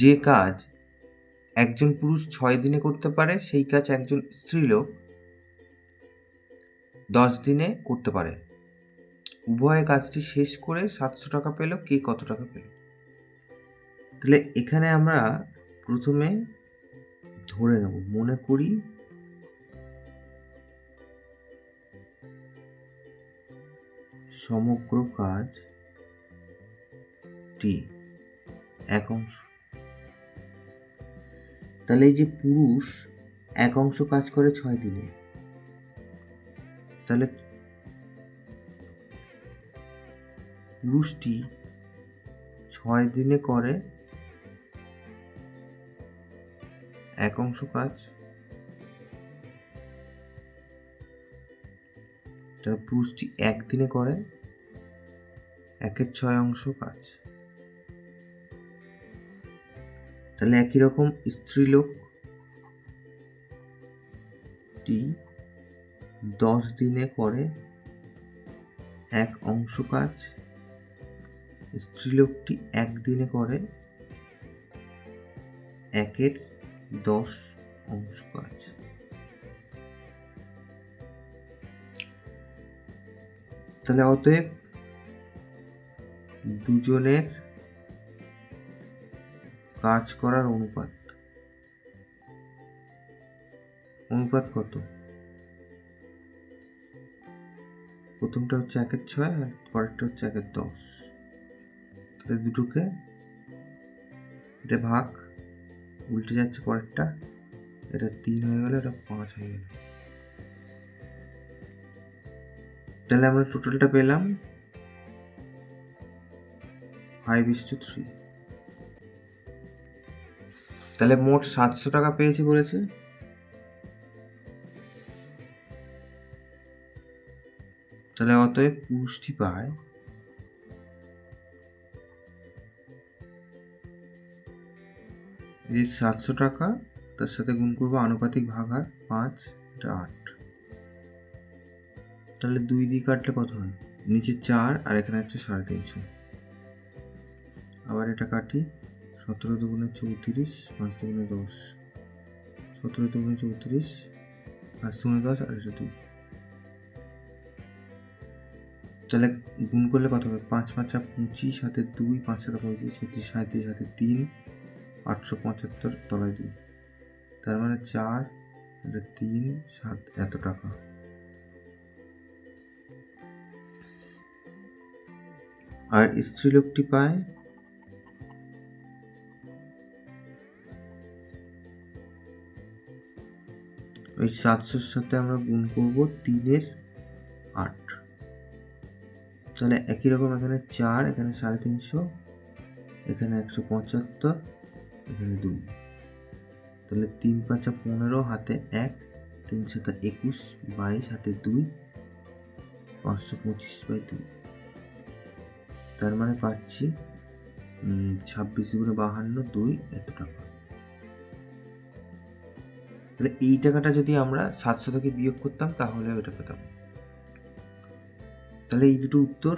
যে কাজ একজন পুরুষ 6 দিনে করতে পারে সেই কাজ একজন স্ত্রীলোক 10 দিনে করতে পারে। উভয়ে কাজটি শেষ করে 700 টাকা পেল, কে কত টাকা পেল? তাহলে এখানে আমরা প্রথমে ধরে নেব, মনে করি সমগ্র কাজটি এক অংশ। তাহলে এই যে পুরুষ এক অংশ কাজ করে 6 দিনে, তাহলে পুরুষটি 6 দিনে করে এক অংশ কাজ, তাহলে পুরুষটি একদিনে করে 1/6 অংশ কাজ। তাহলে একই রকম স্ত্রীলোকটি 10 দিনে করে 1 অংশ কাজ, স্ত্রীলোকটি একদিনে করে 1/10 অংশ কাজ। তাহলে অতএব দুজনের কাজ করার অনুপাত কত? প্রথমটা হচ্ছে 1/6 আর পরেরটা হচ্ছে 1/10। তাহলে দুটোকে এটা ভাগ, উল্টে যাচ্ছে পরেরটা, এটা 3 হয়ে গেল, এটা 5 হয়ে গেল। তাহলে আমরা টোটালটা পেলাম 5:3। তাহলে মোট 700 টাকা পেয়েছি বলেছে। তাহলে অতএব পুরুষটি পায় এই 700 টাকা, তার সাথে গুণ করবো আনুপাতিক ভাগার 5, এটা 8। তাহলে 2 দিয়ে কাটলে কত হয়? নিচে 4 আর এখানে হচ্ছে 350। আবার এটা কাটি, 17 দুগুণে 34, 5 দুগুণে 10, 17 দুগুণে 34, 5 দুগুণে 10 আর এটা 2। তাহলে গুণ করলে কত হবে? 5 5 25, হাতে 2, 5 7 25, 36 37, হাতে 3, 875, তলায় 2। তার মানে 4, এটা 3, 7, এত টাকা। আর স্ত্রীলোকটি পায় ওই 700-র সাথে আমরা গুণ করব 3/8। তাহলে একই রকম এখানে 4, এখানে 350, এখানে 175, এখানে 2। তাহলে 3 5 15, হাতে 1, 3 7 21, 22, হাতে 2, 525/2। তার মানে পাচ্ছি 26 দুগুণে 52, 2, এত টাকা। তাহলে এই টাকাটা যদি আমরা 700 থেকে বিয়োগ করতাম তাহলে ওটা পেতাম। তাহলে এই দুটো উত্তর